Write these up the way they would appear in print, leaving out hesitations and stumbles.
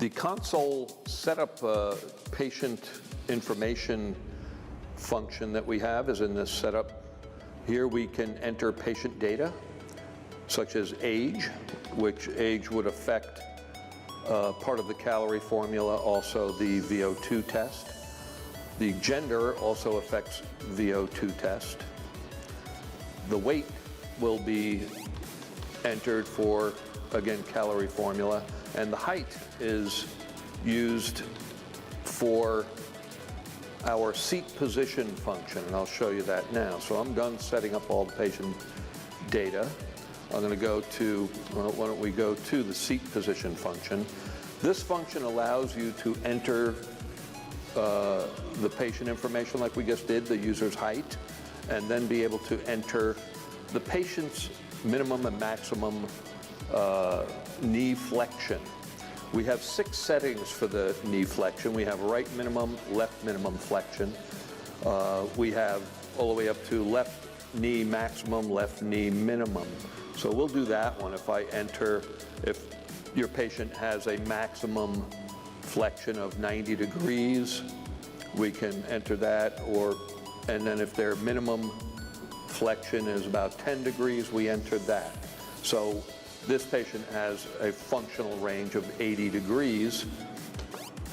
The console setup patient information function that we have is in this setup. Here we can enter patient data, such as age, which age would affect part of the calorie formula, also the VO2 test. The gender also affects VO2 test. The weight will be entered for, again, calorie formula, and the height is used for our seat position function, and I'll show you that now. So I'm done setting up all the patient data. I'm going to go to, well, why don't we go to the seat position function. This function allows you to enter the patient information like we just did, the user's height, and then be able to enter the patient's minimum and maximum knee flexion. We have 6 settings for the knee flexion. We have right minimum, left minimum flexion. We have all the way up to left knee maximum, left knee minimum. So we'll do that one. If I enter, if your patient has a maximum flexion of 90 degrees, we can enter that, and then if their minimum flexion is about 10 degrees, we enter that. So this patient has a functional range of 80 degrees,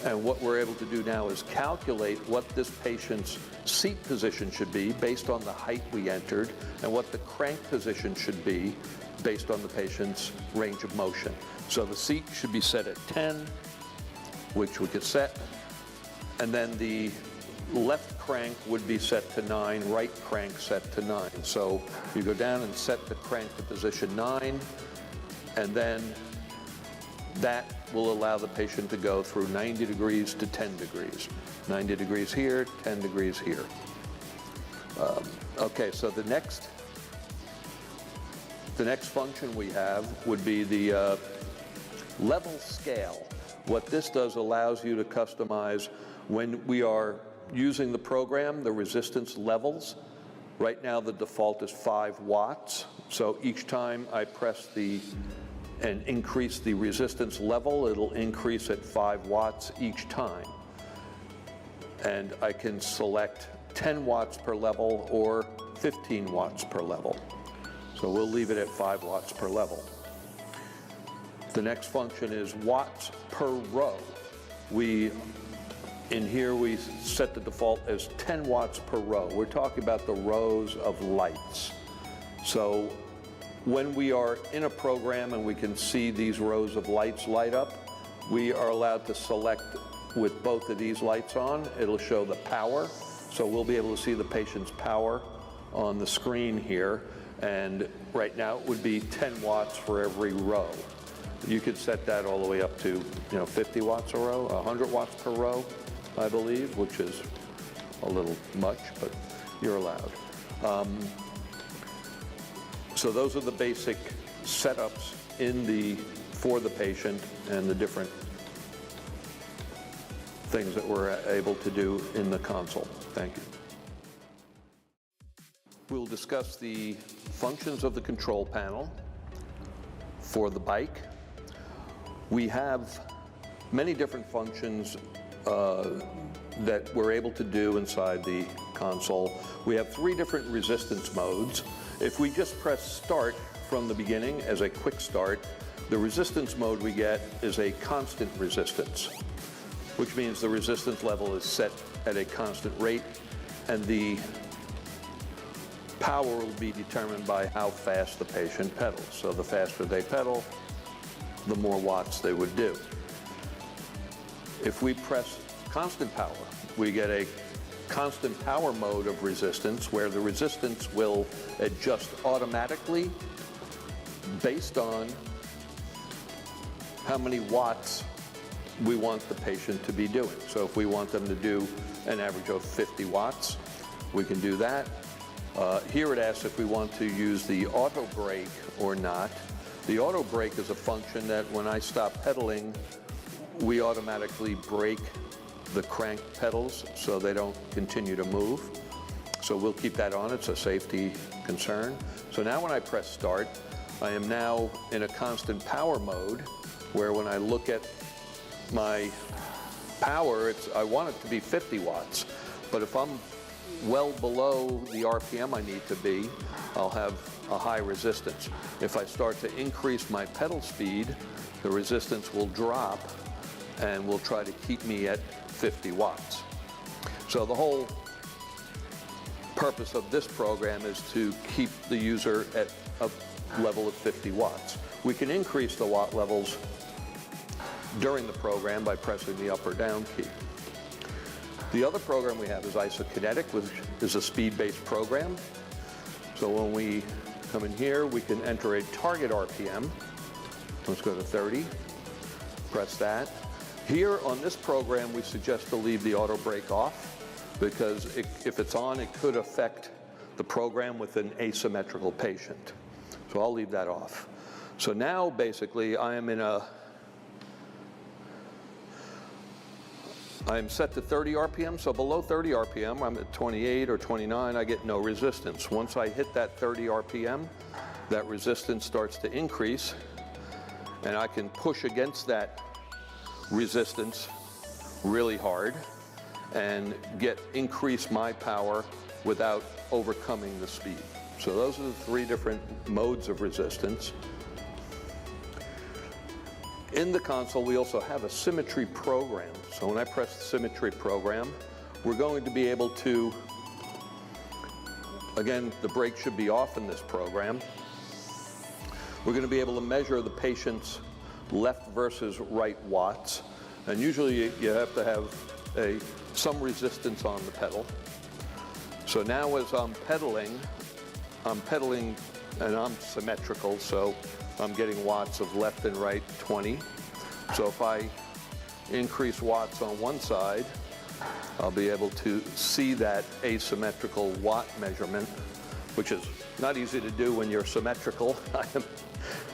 and what we're able to do now is calculate what this patient's seat position should be based on the height we entered, and what the crank position should be based on the patient's range of motion. So the seat should be set at 10, which we could set, and then the left crank would be set to 9, right crank set to 9. So you go down and set the crank to position 9, and then that will allow the patient to go through 90 degrees to 10 degrees. 90 degrees here, 10 degrees here. Okay, so the next function we have would be the level scale. What this does allows you to customize when we are using the program, the resistance levels. Right now the default is 5 watts. So each time I press and increase the resistance level, it'll increase at 5 watts each time. And I can select 10 watts per level or 15 watts per level. So we'll leave it at 5 watts per level. The next function is watts per row. In here we set the default as 10 watts per row. We're talking about the rows of lights. So when we are in a program and we can see these rows of lights light up, we are allowed to select with both of these lights on. It'll show the power. So we'll be able to see the patient's power on the screen here. And right now it would be 10 watts for every row. You could set that all the way up to 50 watts a row, 100 watts per row, I believe, which is a little much, but you're allowed. So those are the basic setups for the patient and the different things that we're able to do in the console. Thank you. We'll discuss the functions of the control panel for the bike. We have many different functions that we're able to do inside the console. We have 3 different resistance modes. If we just press start from the beginning as a quick start, the resistance mode we get is a constant resistance, which means the resistance level is set at a constant rate, and the power will be determined by how fast the patient pedals. So the faster they pedal, the more watts they would do. If we press constant power, we get a constant power mode of resistance where the resistance will adjust automatically based on how many watts we want the patient to be doing. So if we want them to do an average of 50 watts, we can do that. Here it asks if we want to use the auto brake or not. The auto brake is a function that when I stop pedaling, we automatically brake the crank pedals so they don't continue to move. So we'll keep that on. It's a safety concern. So now when I press start, I am now in a constant power mode where when I look at my power, I want it to be 50 watts, but if I'm well below the RPM I need to be, I'll have a high resistance. If I start to increase my pedal speed, the resistance will drop and will try to keep me at 50 watts. So the whole purpose of this program is to keep the user at a level of 50 watts. We can increase the watt levels during the program by pressing the up or down key. The other program we have is isokinetic, which is a speed-based program. So when we come in here, we can enter a target RPM. Let's go to 30, press that. Here on this program, we suggest to leave the auto brake off because if it's on, it could affect the program with an asymmetrical patient. So I'll leave that off. So now basically I am set to 30 RPM, so below 30 RPM, I'm at 28 or 29, I get no resistance. Once I hit that 30 RPM, that resistance starts to increase, and I can push against that resistance really hard and increase my power without overcoming the speed. So those are the three different modes of resistance. In the console, we also have a symmetry program. So when I press the symmetry program, we're going to be able to, again, the brake should be off in this program. We're going to be able to measure the patient's left versus right watts. And usually you have to have some resistance on the pedal. So now as I'm pedaling and I'm symmetrical, so I'm getting watts of left and right 20. So if I increase watts on one side, I'll be able to see that asymmetrical watt measurement, which is not easy to do when you're symmetrical. I am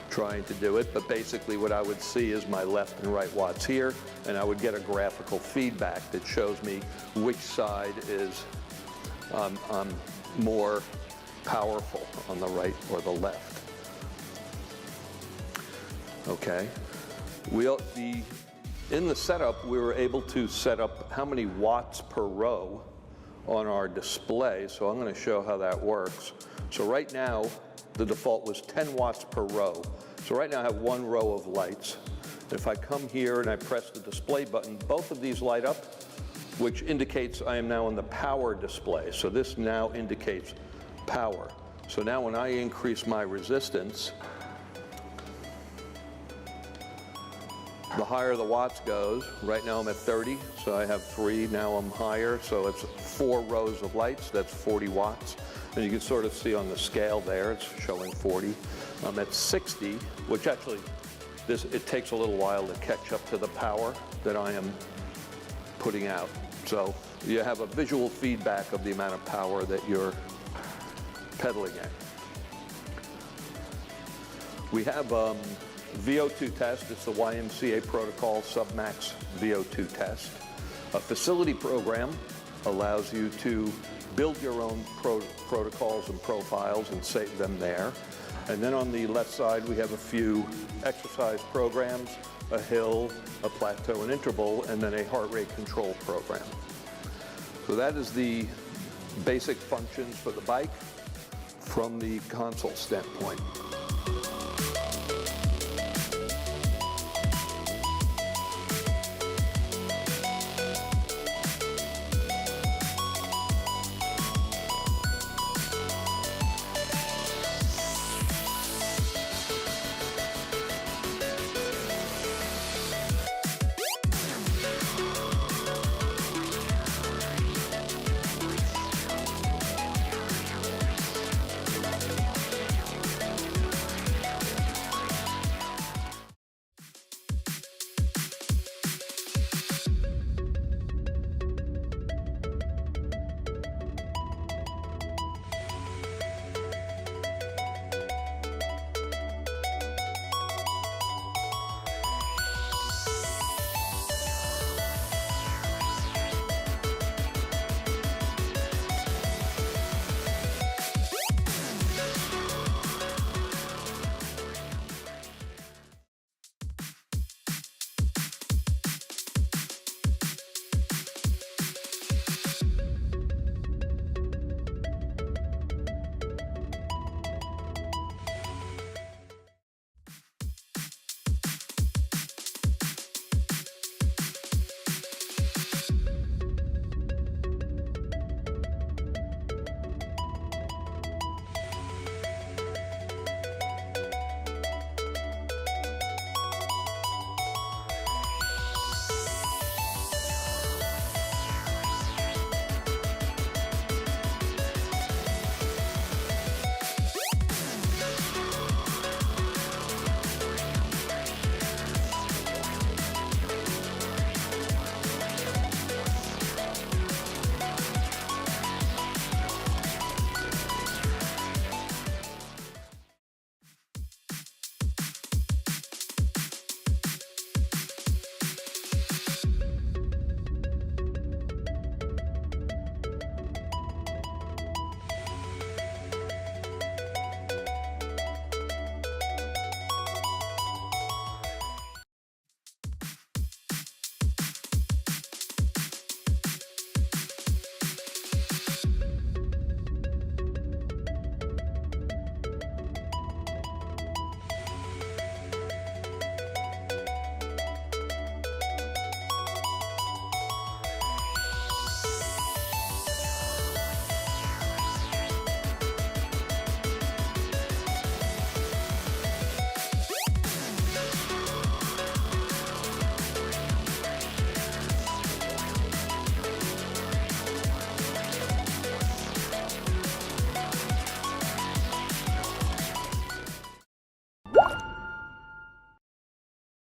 trying to do it, but basically what I would see is my left and right watts here, and I would get a graphical feedback that shows me which side is more powerful on the right or the left. Okay. In the setup, we were able to set up how many watts per row on our display, so I'm going to show how that works. So right now, the default was 10 watts per row. So right now I have one row of lights. If I come here and I press the display button, both of these light up, which indicates I am now on the power display. So this now indicates power. So now when I increase my resistance, the higher the watts goes. Right now I'm at 30, so I have 3. Now I'm higher, so it's 4 rows of lights. That's 40 watts. And you can sort of see on the scale there, it's showing 40. I'm at 60, which actually, it takes a little while to catch up to the power that I am putting out. So you have a visual feedback of the amount of power that you're pedaling at. We have VO2 test. It's the YMCA protocol submax VO2 test. A facility program allows you to build your own protocols and profiles and save them there. And then on the left side, we have a few exercise programs, a hill, a plateau, an interval, and then a heart rate control program. So that is the basic functions for the bike from the console standpoint.